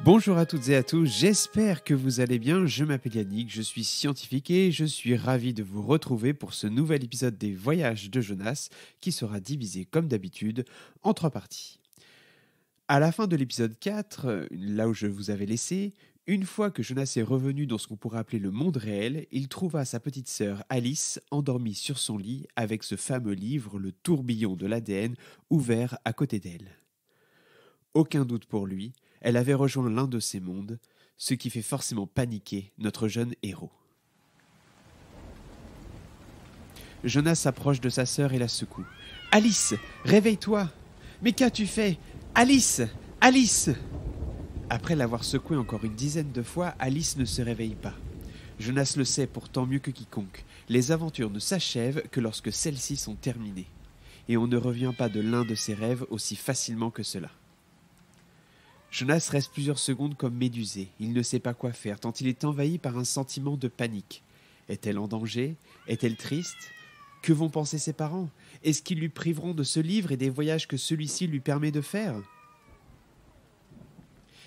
Bonjour à toutes et à tous, j'espère que vous allez bien, je m'appelle Yannick, je suis scientifique et je suis ravi de vous retrouver pour ce nouvel épisode des Voyages de Jonas qui sera divisé comme d'habitude en 3 parties. À la fin de l'épisode 4, là où je vous avais laissé, une fois que Jonas est revenu dans ce qu'on pourrait appeler le monde réel, il trouva sa petite sœur Alice endormie sur son lit avec ce fameux livre, Le tourbillon de l'ADN, ouvert à côté d'elle. Aucun doute pour lui, elle avait rejoint l'un de ces mondes, ce qui fait forcément paniquer notre jeune héros. Jonas s'approche de sa sœur et la secoue. « Alice, réveille-toi ! Mais qu'as-tu fait ? Alice ! Alice !» Après l'avoir secouée encore une dizaine de fois, Alice ne se réveille pas. Jonas le sait pourtant mieux que quiconque. Les aventures ne s'achèvent que lorsque celles-ci sont terminées. Et on ne revient pas de l'un de ses rêves aussi facilement que cela. Jonas reste plusieurs secondes comme médusé. Il ne sait pas quoi faire, tant il est envahi par un sentiment de panique. Est-elle en danger ? Est-elle triste ? Que vont penser ses parents ? Est-ce qu'ils lui priveront de ce livre et des voyages que celui-ci lui permet de faire ?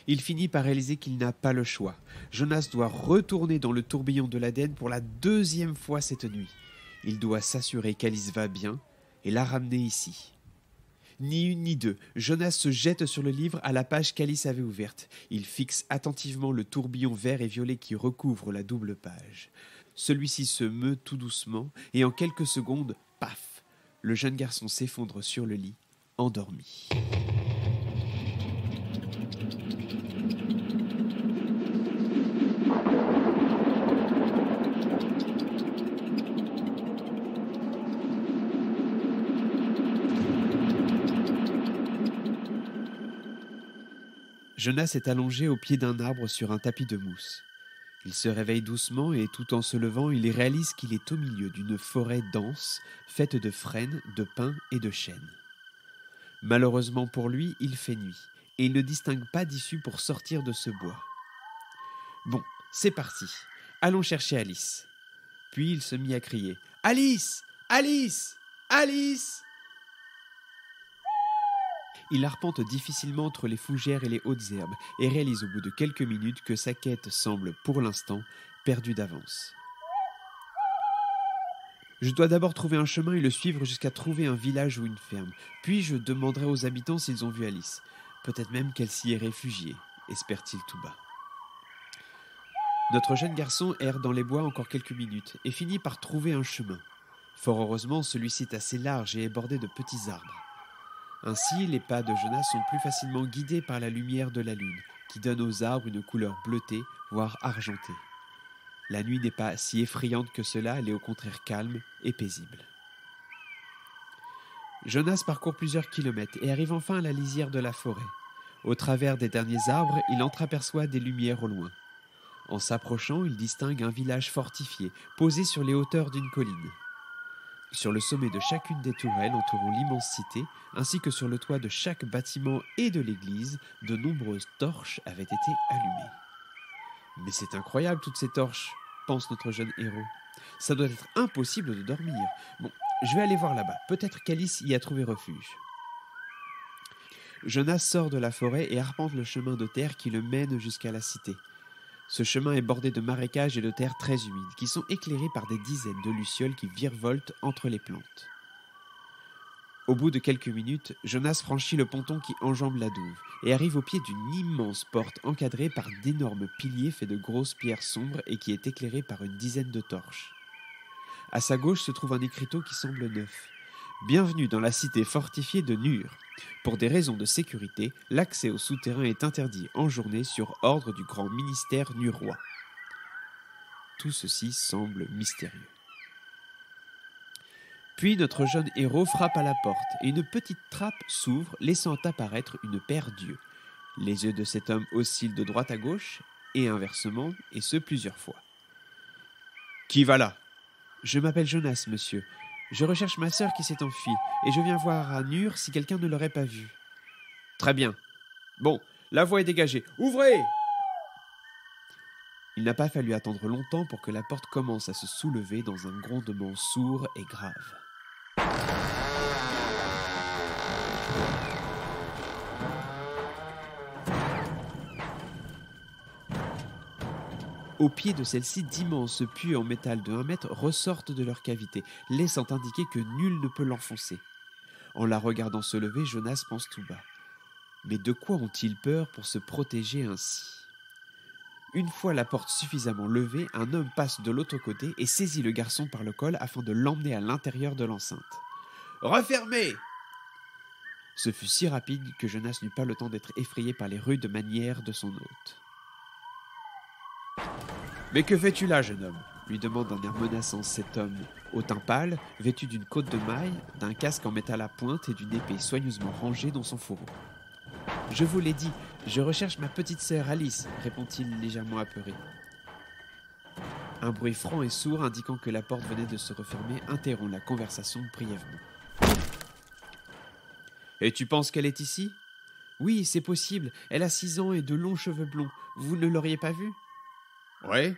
Il finit par réaliser qu'il n'a pas le choix. Jonas doit retourner dans le tourbillon de l'ADN pour la 2e fois cette nuit. Il doit s'assurer qu'Alice va bien et la ramener ici. Ni une ni deux, Jonas se jette sur le livre à la page qu'Alice avait ouverte. Il fixe attentivement le tourbillon vert et violet qui recouvre la double page. Celui-ci se meut tout doucement et en quelques secondes, paf, le jeune garçon s'effondre sur le lit, endormi. Jonas est allongé au pied d'un arbre sur un tapis de mousse. Il se réveille doucement et tout en se levant, il réalise qu'il est au milieu d'une forêt dense, faite de frênes, de pins et de chênes. Malheureusement pour lui, il fait nuit, et il ne distingue pas d'issue pour sortir de ce bois. Bon, c'est parti, allons chercher Alice. Puis il se mit à crier « Alice ! Alice ! Alice !» Il arpente difficilement entre les fougères et les hautes herbes et réalise au bout de quelques minutes que sa quête semble, pour l'instant, perdue d'avance. Je dois d'abord trouver un chemin et le suivre jusqu'à trouver un village ou une ferme. Puis je demanderai aux habitants s'ils ont vu Alice. Peut-être même qu'elle s'y est réfugiée, espère-t-il tout bas. Notre jeune garçon erre dans les bois encore quelques minutes et finit par trouver un chemin. Fort heureusement, celui-ci est assez large et est bordé de petits arbres. Ainsi, les pas de Jonas sont plus facilement guidés par la lumière de la lune, qui donne aux arbres une couleur bleutée, voire argentée. La nuit n'est pas si effrayante que cela, elle est au contraire calme et paisible. Jonas parcourt plusieurs kilomètres et arrive enfin à la lisière de la forêt. Au travers des derniers arbres, il entreaperçoit des lumières au loin. En s'approchant, il distingue un village fortifié, posé sur les hauteurs d'une colline. Sur le sommet de chacune des tourelles entourant l'immense cité, ainsi que sur le toit de chaque bâtiment et de l'église, de nombreuses torches avaient été allumées. Mais c'est incroyable toutes ces torches, pense notre jeune héros. Ça doit être impossible de dormir. Bon, je vais aller voir là-bas, peut-être qu'Alice y a trouvé refuge. Jonas sort de la forêt et arpente le chemin de terre qui le mène jusqu'à la cité. Ce chemin est bordé de marécages et de terres très humides, qui sont éclairés par des dizaines de lucioles qui virevoltent entre les plantes. Au bout de quelques minutes, Jonas franchit le ponton qui enjambe la douve et arrive au pied d'une immense porte encadrée par d'énormes piliers faits de grosses pierres sombres et qui est éclairée par une dizaine de torches. À sa gauche se trouve un écriteau qui semble neuf. Bienvenue dans la cité fortifiée de Nur. Pour des raisons de sécurité, l'accès au souterrain est interdit en journée sur ordre du grand ministère nurois. Tout ceci semble mystérieux. Puis notre jeune héros frappe à la porte et une petite trappe s'ouvre, laissant apparaître une paire d'yeux. Les yeux de cet homme oscillent de droite à gauche et inversement, et ce plusieurs fois. « Qui va là ? » ?»« Je m'appelle Jonas, monsieur. Je recherche ma sœur qui s'est enfuie, et je viens voir à Nur si quelqu'un ne l'aurait pas vue. »« Très bien. Bon, la voie est dégagée. Ouvrez !» Il n'a pas fallu attendre longtemps pour que la porte commence à se soulever dans un grondement sourd et grave. Au pied de celle-ci, d'immenses puits en métal de 1 mètre ressortent de leur cavité, laissant indiquer que nul ne peut l'enfoncer. En la regardant se lever, Jonas pense tout bas. Mais de quoi ont-ils peur pour se protéger ainsi ? Une fois la porte suffisamment levée, un homme passe de l'autre côté et saisit le garçon par le col afin de l'emmener à l'intérieur de l'enceinte. « Refermez !» Ce fut si rapide que Jonas n'eut pas le temps d'être effrayé par les rudes manières de son hôte. « Mais que fais-tu là, jeune homme ?» lui demande d'un air menaçant cet homme, au teint pâle, vêtu d'une cotte de maille, d'un casque en métal à pointe et d'une épée soigneusement rangée dans son fourreau. « Je vous l'ai dit, je recherche ma petite sœur Alice, répond-il légèrement apeuré. Un bruit franc et sourd indiquant que la porte venait de se refermer interrompt la conversation brièvement. « Et tu penses qu'elle est ici ? » ?»« Oui, c'est possible. Elle a 6 ans et de longs cheveux blonds. Vous ne l'auriez pas vue ? » ?»« Ouais. »«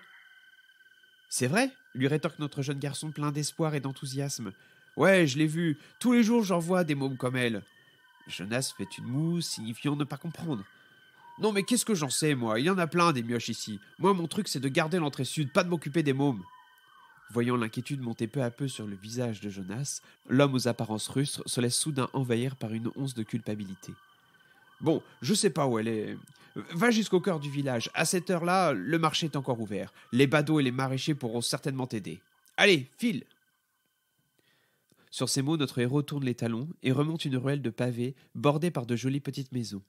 C'est vrai ?» lui rétorque notre jeune garçon plein d'espoir et d'enthousiasme. « Ouais, je l'ai vue. Tous les jours, j'en vois des mômes comme elle. » Jonas fait une moue, signifiant ne pas comprendre. « Non, mais qu'est-ce que j'en sais, moi ? Il y en a plein des mioches ici. Moi, mon truc, c'est de garder l'entrée sud, pas de m'occuper des mômes. » Voyant l'inquiétude monter peu à peu sur le visage de Jonas, l'homme aux apparences rustres se laisse soudain envahir par une once de culpabilité. « Bon, je sais pas où elle est. Va jusqu'au cœur du village. À cette heure-là, le marché est encore ouvert. Les badauds et les maraîchers pourront certainement t'aider. Allez, file !» Sur ces mots, notre héros tourne les talons et remonte une ruelle de pavés bordée par de jolies petites maisons.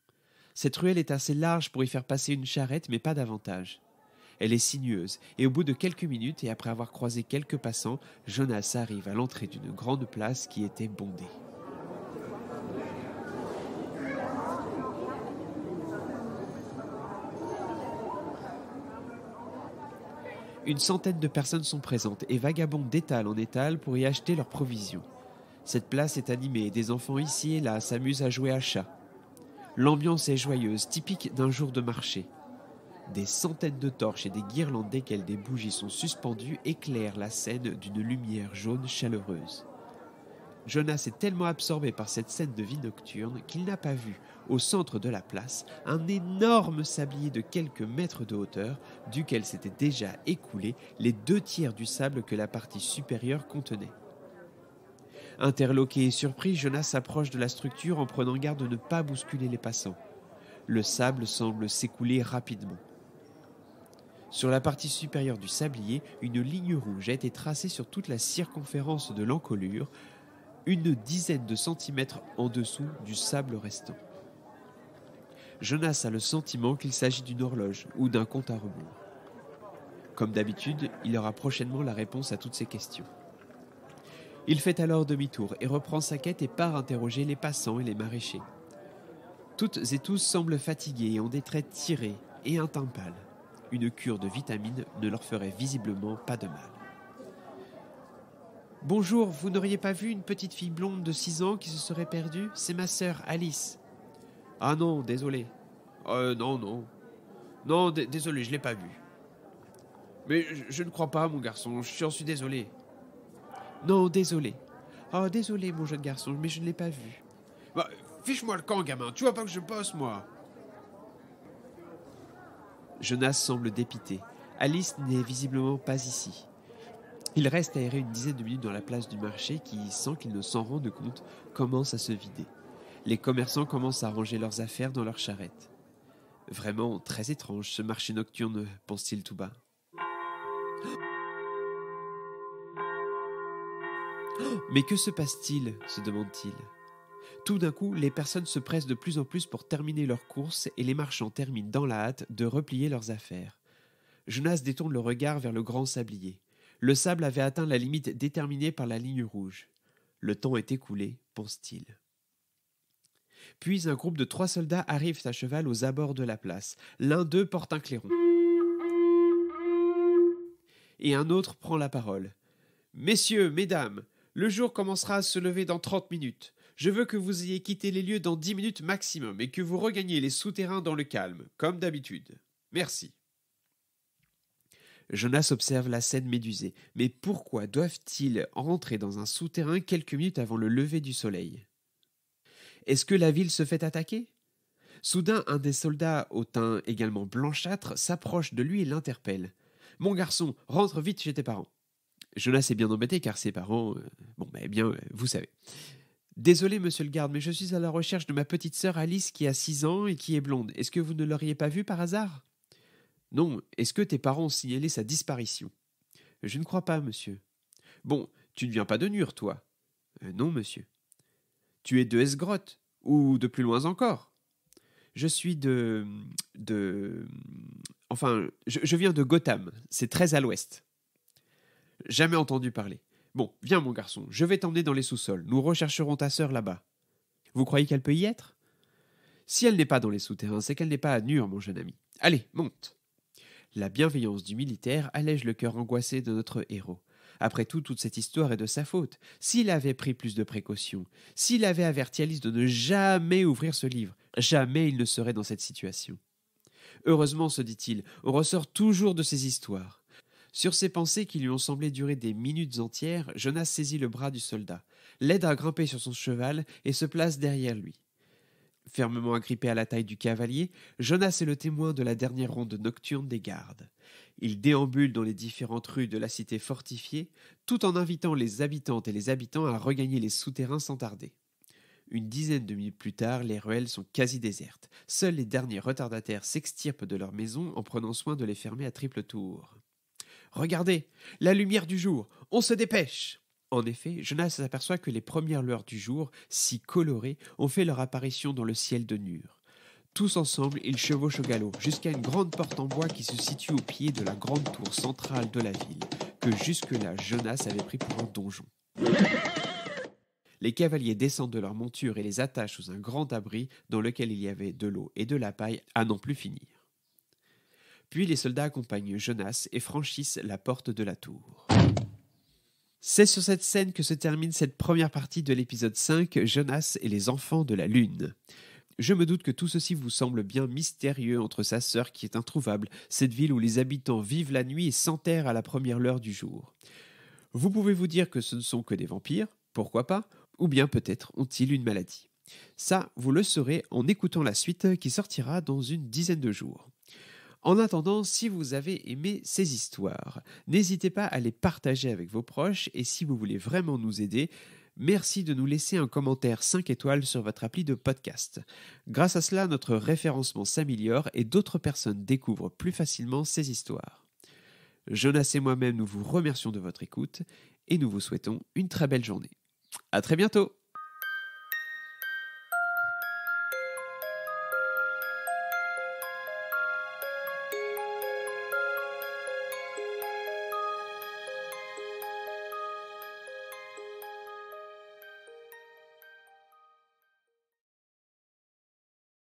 Cette ruelle est assez large pour y faire passer une charrette, mais pas davantage. Elle est sinueuse, et au bout de quelques minutes, et après avoir croisé quelques passants, Jonas arrive à l'entrée d'une grande place qui était bondée. Une centaine de personnes sont présentes et vagabondent d'étal en étal pour y acheter leurs provisions. Cette place est animée et des enfants ici et là s'amusent à jouer à chat. L'ambiance est joyeuse, typique d'un jour de marché. Des centaines de torches et des guirlandes desquelles des bougies sont suspendues éclairent la scène d'une lumière jaune chaleureuse. Jonas est tellement absorbé par cette scène de vie nocturne qu'il n'a pas vu, au centre de la place, un énorme sablier de quelques mètres de hauteur, duquel s'étaient déjà écoulés les 2/3 du sable que la partie supérieure contenait. Interloqué et surpris, Jonas s'approche de la structure en prenant garde de ne pas bousculer les passants. Le sable semble s'écouler rapidement. Sur la partie supérieure du sablier, une ligne rouge a été tracée sur toute la circonférence de l'encolure, une dizaine de centimètres en dessous du sable restant. Jonas a le sentiment qu'il s'agit d'une horloge ou d'un compte à rebours. Comme d'habitude, il aura prochainement la réponse à toutes ces questions. Il fait alors demi-tour et reprend sa quête et part interroger les passants et les maraîchers. Toutes et tous semblent fatigués et ont des traits tirés et un teint pâle. Une cure de vitamines ne leur ferait visiblement pas de mal. « Bonjour, vous n'auriez pas vu une petite fille blonde de 6 ans qui se serait perdue ? C'est ma sœur Alice. »« Ah non, désolé. »« Non. Non, désolé, je l'ai pas vue. »« Mais je ne crois pas, mon garçon, j'en suis désolé. »« Non, désolé. »« Oh, désolé, mon jeune garçon, mais je ne l'ai pas vue. »« Bah, fiche-moi le camp, gamin, tu vois pas que je bosse, moi. » Jonas semble dépité. Alice n'est visiblement pas ici. Il reste à errer une dizaine de minutes dans la place du marché qui, sans qu'ils ne s'en rendent compte, commence à se vider. Les commerçants commencent à ranger leurs affaires dans leurs charrettes. Vraiment très étrange ce marché nocturne, pense-t-il tout bas. Mais que se passe-t-il ? Se demande-t-il. Tout d'un coup, les personnes se pressent de plus en plus pour terminer leurs courses et les marchands terminent dans la hâte de replier leurs affaires. Jonas détourne le regard vers le grand sablier. Le sable avait atteint la limite déterminée par la ligne rouge. Le temps est écoulé, pense-t-il. Puis un groupe de 3 soldats arrivent à cheval aux abords de la place. L'un d'eux porte un clairon. Et un autre prend la parole. « Messieurs, mesdames, le jour commencera à se lever dans 30 minutes. Je veux que vous ayez quitté les lieux dans 10 minutes maximum et que vous regagniez les souterrains dans le calme, comme d'habitude. Merci. » Jonas observe la scène médusée. Mais pourquoi doivent-ils rentrer dans un souterrain quelques minutes avant le lever du soleil ? Est-ce que la ville se fait attaquer ? Soudain, un des soldats au teint également blanchâtre s'approche de lui et l'interpelle. Mon garçon, rentre vite chez tes parents. Jonas est bien embêté car ses parents... vous savez. Désolé, monsieur le garde, mais je suis à la recherche de ma petite sœur Alice qui a 6 ans et qui est blonde. Est-ce que vous ne l'auriez pas vue par hasard ? Non, est-ce que tes parents ont signalé sa disparition ? Je ne crois pas, monsieur. Bon, tu ne viens pas de Nur, toi ? Non, monsieur. Tu es de Esgrotte, ou de plus loin encore ? Je suis je viens de Gotham, c'est très à l'ouest. Jamais entendu parler. Bon, viens mon garçon, je vais t'emmener dans les sous-sols, nous rechercherons ta sœur là-bas. Vous croyez qu'elle peut y être ? Si elle n'est pas dans les souterrains, c'est qu'elle n'est pas à Nur, mon jeune ami. Allez, monte. La bienveillance du militaire allège le cœur angoissé de notre héros. Après tout, toute cette histoire est de sa faute. S'il avait pris plus de précautions, s'il avait averti Alice de ne jamais ouvrir ce livre, jamais il ne serait dans cette situation. Heureusement, se dit-il, on ressort toujours de ces histoires. Sur ces pensées qui lui ont semblé durer des minutes entières, Jonas saisit le bras du soldat, l'aide à grimper sur son cheval et se place derrière lui. Fermement agrippé à la taille du cavalier, Jonas est le témoin de la dernière ronde nocturne des gardes. Il déambule dans les différentes rues de la cité fortifiée, tout en invitant les habitantes et les habitants à regagner les souterrains sans tarder. Une dizaine de minutes plus tard, les ruelles sont quasi désertes. Seuls les derniers retardataires s'extirpent de leur maison en prenant soin de les fermer à triple tour. « Regardez, la lumière du jour, on se dépêche !» En effet, Jonas s'aperçoit que les premières lueurs du jour, si colorées, ont fait leur apparition dans le ciel de Nur. Tous ensemble, ils chevauchent au galop, jusqu'à une grande porte en bois qui se situe au pied de la grande tour centrale de la ville, que jusque-là Jonas avait pris pour un donjon. Les cavaliers descendent de leur monture et les attachent sous un grand abri dans lequel il y avait de l'eau et de la paille à n'en plus finir. Puis les soldats accompagnent Jonas et franchissent la porte de la tour. C'est sur cette scène que se termine cette première partie de l'épisode 5, Jonas et les enfants de la Lune. Je me doute que tout ceci vous semble bien mystérieux entre sa sœur qui est introuvable, cette ville où les habitants vivent la nuit et s'enterrent à la première lueur du jour. Vous pouvez vous dire que ce ne sont que des vampires, pourquoi pas, ou bien peut-être ont-ils une maladie. Ça, vous le saurez en écoutant la suite qui sortira dans une dizaine de jours. En attendant, si vous avez aimé ces histoires, n'hésitez pas à les partager avec vos proches et si vous voulez vraiment nous aider, merci de nous laisser un commentaire 5 étoiles sur votre appli de podcast. Grâce à cela, notre référencement s'améliore et d'autres personnes découvrent plus facilement ces histoires. Jonas et moi-même, nous vous remercions de votre écoute et nous vous souhaitons une très belle journée. À très bientôt!